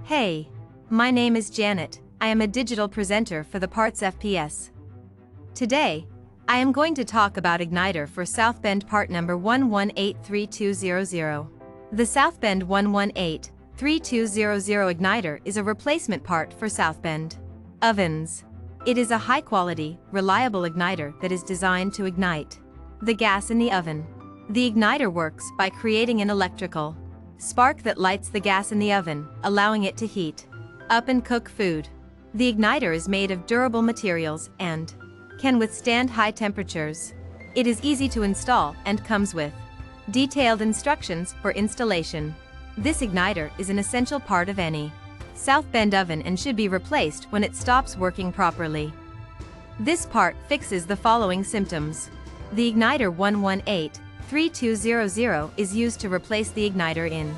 Hey, my name is Janet. I am a digital presenter for the PartsFPS. Today, I am going to talk about Ignitor for Southbend part number 1183200. The Southbend 1183200 Ignitor is a replacement part for Southbend ovens. It is a high-quality, reliable igniter that is designed to ignite the gas in the oven. The igniter works by creating an electrical spark that lights the gas in the oven, allowing it to heat up and cook food. The igniter is made of durable materials and can withstand high temperatures. It is easy to install and comes with detailed instructions for installation. This igniter is an essential part of any Southbend oven and should be replaced when it stops working properly. This part fixes the following symptoms. The Ignitor 1183200 is used to replace the igniter in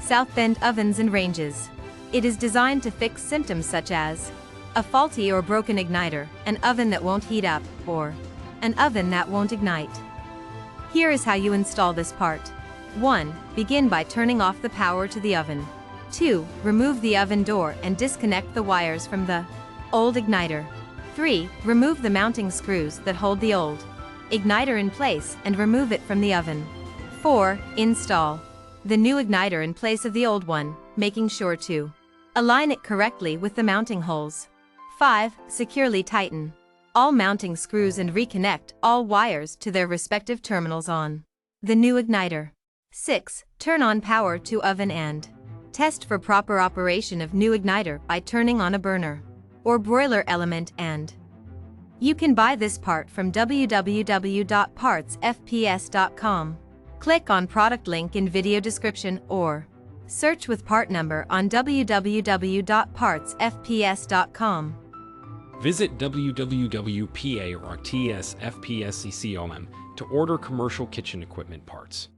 Southbend ovens and ranges. It is designed to fix symptoms such as a faulty or broken igniter, an oven that won't heat up, or an oven that won't ignite. Here is how you install this part. 1. Begin by turning off the power to the oven. 2. Remove the oven door and disconnect the wires from the old igniter. 3. Remove the mounting screws that hold the old igniter in place and remove it from the oven. 4. Install the new igniter in place of the old one, making sure to align it correctly with the mounting holes. 5. Securely tighten all mounting screws and reconnect all wires to their respective terminals on the new igniter. 6. Turn on power to oven and test for proper operation of new igniter by turning on a burner or broiler element, and you can buy this part from www.partsfps.com. Click on product link in video description or search with part number on www.partsfps.com. Visit www.partsfps.com to order commercial kitchen equipment parts.